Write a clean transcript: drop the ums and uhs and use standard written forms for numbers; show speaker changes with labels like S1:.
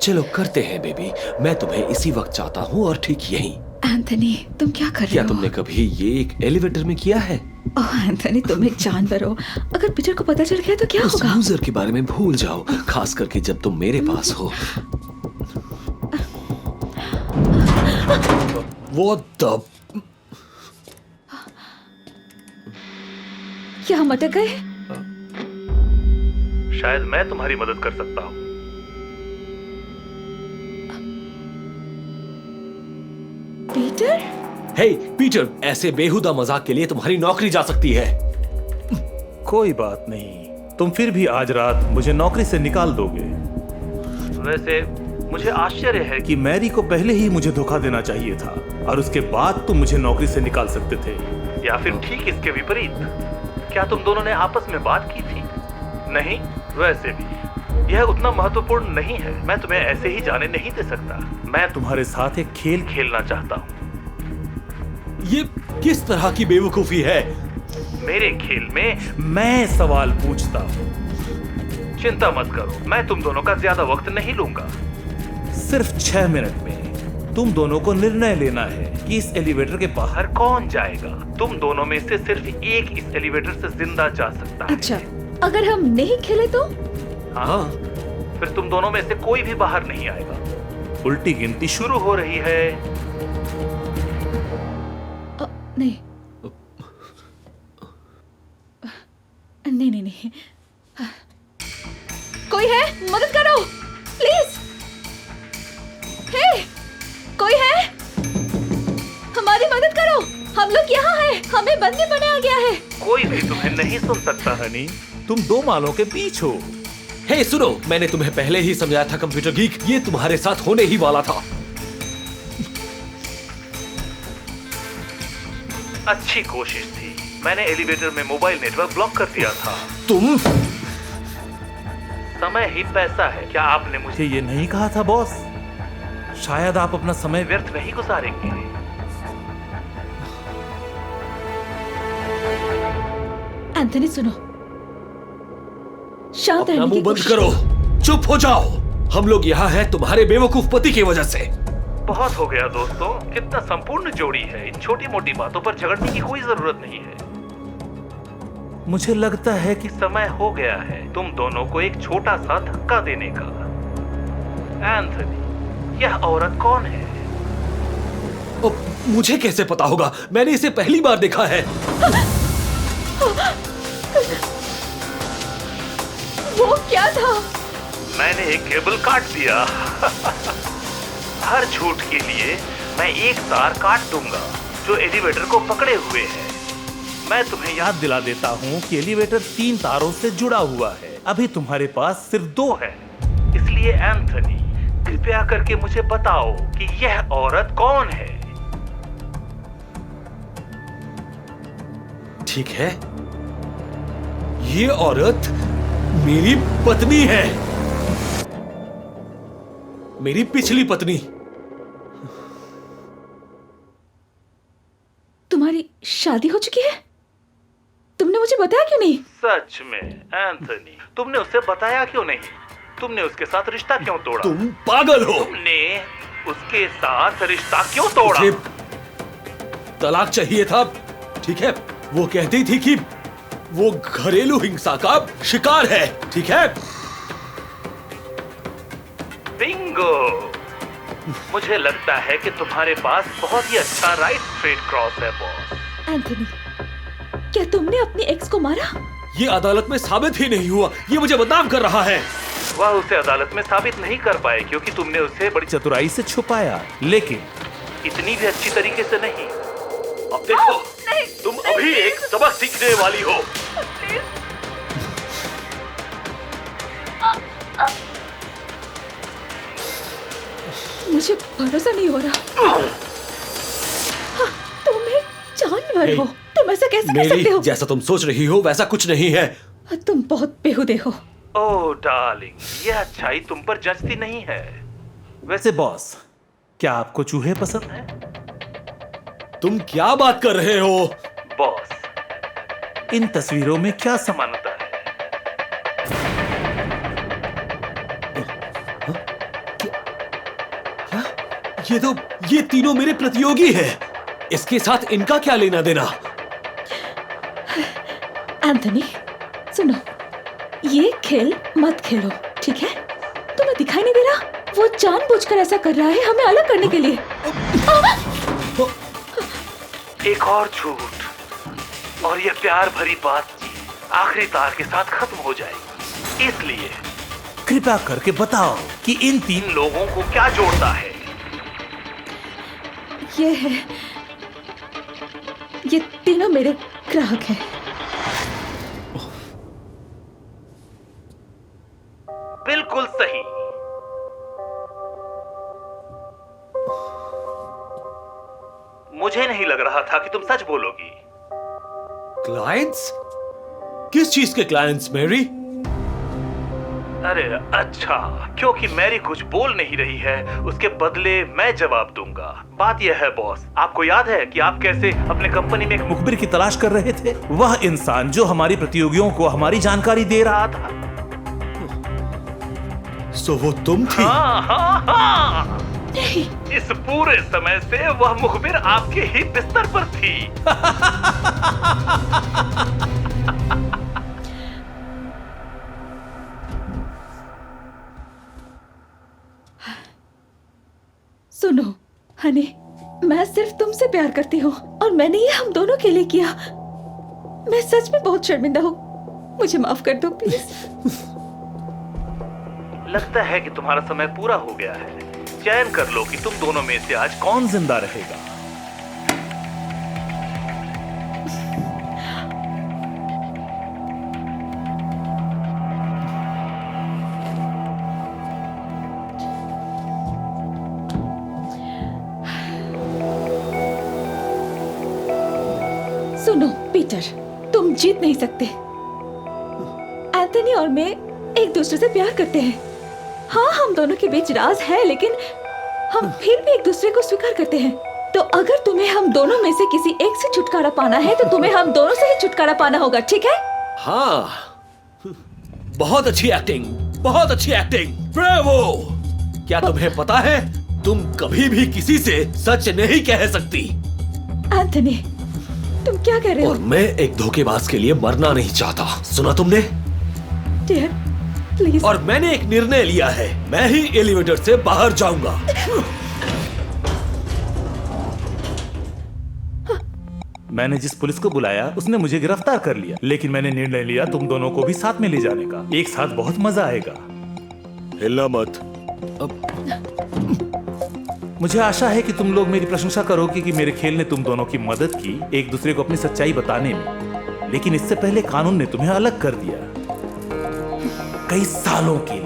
S1: चलो करते हैं बेबी, मैं तुम्हें इसी वक्त चाहता हूँ और ठीक यहीं।
S2: एंथनी, तुम क्या कर रहे
S1: क्या
S2: हो?
S1: तुमने कभी ये एक एलिवेटर में किया है?
S2: ओह एंथनी, तुम एक जानवर हो। अगर पीटर को पता चल गया तो क्या
S1: उस
S2: होगा?
S1: लूजर के बारे में भूल जाओ, खास करके जब तुम मेरे पास हो। What the?
S2: क्या हम अटक गए?
S3: शायद मैं तुम्हारी मदद कर सकता हूँ।
S2: पीटर?
S1: हे पीटर, ऐसे बेहुदा मजाक के लिए तुम्हारी नौकरी जा सकती है।
S3: कोई बात नहीं, तुम फिर भी आज रात मुझे नौकरी से निकाल दोगे। वैसे मुझे आश्चर्य है कि मैरी को पहले ही मुझे धोखा देना चाहिए था और उसके बाद तुम मुझे नौकरी से निकाल सकते थे, या फिर ठीक इसके विपरीत। क्या तुम दोनों ने आपस में बात की थी? नहीं, वैसे भी यह उतना महत्वपूर्ण नहीं है। मैं तुम्हें ऐसे ही जाने नहीं दे सकता। मैं तुम्हारे साथ एक खेल खेलना चाहता हूँ।
S1: ये किस तरह की बेवकूफी है?
S3: मेरे खेल में मैं सवाल पूछता हूँ। चिंता मत करो, मैं तुम दोनों का ज्यादा वक्त नहीं लूंगा। सिर्फ 6 मिनट में तुम दोनों को निर्णय लेना है कि इस एलिवेटर के बाहर कौन जाएगा। तुम दोनों में से सिर्फ एक इस एलिवेटर से जिंदा जा सकता है।
S2: अच्छा, अगर हम नहीं खेले तो?
S3: हाँ, फिर तुम दोनों में से कोई भी बाहर नहीं आएगा। उल्टी गिनती शुरू हो रही है।
S2: नहीं नहीं नहीं नहीं, कोई है? मदद करो प्लीज। हे, कोई है? हमारी मदद करो, हम लोग यहाँ हैं, हमें बंदी बनाया गया है।
S3: कोई भी तुम्हें नहीं सुन सकता हनी, तुम 2 मालों के बीच हो।
S1: हे सुनो, मैंने तुम्हें पहले ही समझाया था कंप्यूटर गीक, ये तुम्हारे साथ होने ही वाला था।
S3: अच्छी कोशिश थी। मैंने एलिवेटर में मोबाइल नेटवर्क ब्लॉक कर दिया था।
S1: तुम?
S3: समय ही पैसा है। क्या आपने मुझे ये नहीं कहा था बॉस? शायद आप अपना समय व्यर्थ नहीं गुजारेंगे।
S2: एंथनी सुनो, शांत
S1: अपना
S2: रहने की
S1: मुंह बंद
S2: कोशिश
S1: करो, चुप हो जाओ। हम लोग यहाँ हैं तुम्हारे बेवकूफ पति की वजह से।
S3: बहुत हो गया दोस्तों, कितना संपूर्ण जोड़ी है। इन छोटी मोटी बातों पर झगड़ने की कोई जरूरत नहीं है। मुझे लगता है कि समय हो गया है तुम दोनों को एक छोटा सा धक्का देने का। एंथनी, यह औरत कौन है?
S1: मुझे कैसे पता होगा? मैंने इसे पहली बार देखा है।
S2: वो क्या था?
S3: मैंने एक केबल काट दिया। हर झूठ के लिए मैं एक तार काट दूंगा जो एलिवेटर को पकड़े हुए है। मैं तुम्हें याद दिला देता हूँ कि एलिवेटर 3 तारों से जुड़ा हुआ है। अभी तुम्हारे पास सिर्फ 2 है। इसलिए एंथनी, कृपया करके मुझे बताओ कि यह औरत कौन है?
S1: ठीक है, ये औरत मेरी पत्नी है, मेरी पिछली पत्नी।
S2: तुम्हारी शादी हो चुकी है? तुमने मुझे बताया क्यों नहीं?
S3: सच में एंथनी, तुमने उससे बताया क्यों नहीं? तुमने उसके साथ रिश्ता क्यों तोड़ा?
S1: तुम पागल हो।
S3: तुमने उसके साथ रिश्ता क्यों तोड़ा?
S1: मुझे तलाक चाहिए था, ठीक है? वो कहती थी कि वो घरेलू हिंसा का शिकार है, ठीक है?
S3: बिंगो! मुझे लगता है कि तुम्हारे पास बहुत ही अच्छा राइट स्ट्रेट क्रॉस है बॉस।
S2: एंथनी, क्या तुमने अपनी एक्स को मारा?
S1: ये अदालत में साबित ही नहीं हुआ, ये मुझे बदनाम कर रहा है।
S3: वह उसे अदालत में साबित नहीं कर पाए क्योंकि तुमने उसे बड़ी चतुराई से छुपाया, लेकिन इतनी भी अच्छी तरीके से नहीं।
S1: अब देखो,
S3: तुम अभी एक सबक सीखने वाली हो।
S2: मुझे भरोसा नहीं हो रहा। हाँ, तुम एक जानवर हो। तुम ऐसा कैसे कर सकते हो?
S1: जैसा तुम सोच रही हो वैसा कुछ नहीं है।
S2: तुम बहुत बेहुदे हो।
S3: ओह डार्लिंग, यह अच्छाई तुम पर जचती नहीं है। वैसे बॉस, क्या आपको चूहे पसंद हैं?
S1: तुम क्या बात कर रहे हो?
S3: बॉस, इन तस्वीरों में क्या समानता है?
S1: ये तीनों मेरे प्रतियोगी हैं। इसके साथ इनका क्या लेना देना?
S2: एंथनी सुनो, ये खेल मत खेलो, ठीक है? तुम्हें दिखाई नहीं दे रहा? वो जानबूझकर ऐसा कर रहा है हमें अलग करने के लिए।
S3: एक और झूठ और ये प्यार भरी बातचीत आखिरी तार के साथ खत्म हो जाएगी। इसलिए कृपया करके बताओ कि इन तीन लोगों को क्या जोड़ता है।
S2: ये तीनों मेरे ग्राहक हैं।
S3: बिल्कुल सही। मुझे नहीं लग रहा था कि तुम सच बोलोगी।
S1: क्लाइंट्स? किस चीज के क्लाइंट्स मैरी?
S3: अरे अच्छा, क्योंकि मैरी कुछ बोल नहीं रही है, उसके बदले मैं जवाब दूंगा। बात यह है बॉस, आपको याद है कि आप कैसे अपने कंपनी में एक मुखबिर की तलाश कर रहे थे? वह इंसान जो हमारी प्रतियोगियों को हमारी जानकारी दे रहा था।
S1: सो वो तुम थी?
S3: हाँ। इस पूरे समय से वह मुखबिर आपके ही बिस्तर पर थी।
S2: सुनो हनी, मैं सिर्फ तुमसे प्यार करती हूँ और मैंने ये हम दोनों के लिए किया। मैं सच में बहुत शर्मिंदा हूँ, मुझे माफ कर दो प्लीज।
S3: लगता है कि तुम्हारा समय पूरा हो गया है। चयन कर लो कि तुम दोनों में से आज कौन जिंदा रहेगा।
S2: सुनो पीटर, तुम जीत नहीं सकते। एंथनी और मैं एक दूसरे से प्यार करते हैं। हाँ, हम दोनों के बीच राज है, लेकिन हम फिर भी एक दूसरे को स्वीकार करते हैं। तो अगर तुम्हें हम दोनों में से किसी एक से छुटकारा पाना है तो तुम्हें हम दोनों से ही छुटकारा पाना होगा, ठीक है?
S1: हाँ, बहुत अच्छी एक्टिंग, बहुत अच्छी एक्टिंग, ब्रेवो! क्या तुम्हें पता है, तुम कभी भी किसी से सच नहीं कह सकती।
S2: एंथनी, तुम क्या कह रहे हो?
S1: और मैं एक धोखेबाज के लिए मरना नहीं चाहता, सुना तुमने?
S2: Dear, please.
S1: और मैंने एक निर्णय लिया है, मैं ही एलिवेटर से बाहर जाऊंगा।
S3: मैंने जिस पुलिस को बुलाया उसने मुझे गिरफ्तार कर लिया, लेकिन मैंने निर्णय लिया तुम दोनों को भी साथ में ले जाने का। एक साथ बहुत मजा आएगा।
S1: हिलना मत।
S3: मुझे आशा है कि तुम लोग मेरी प्रशंसा करोगे कि मेरे खेल ने तुम दोनों की मदद की एक दूसरे को अपनी सच्चाई बताने में। लेकिन इससे पहले कानून ने तुम्हें अलग कर दिया, कई सालों के लिए।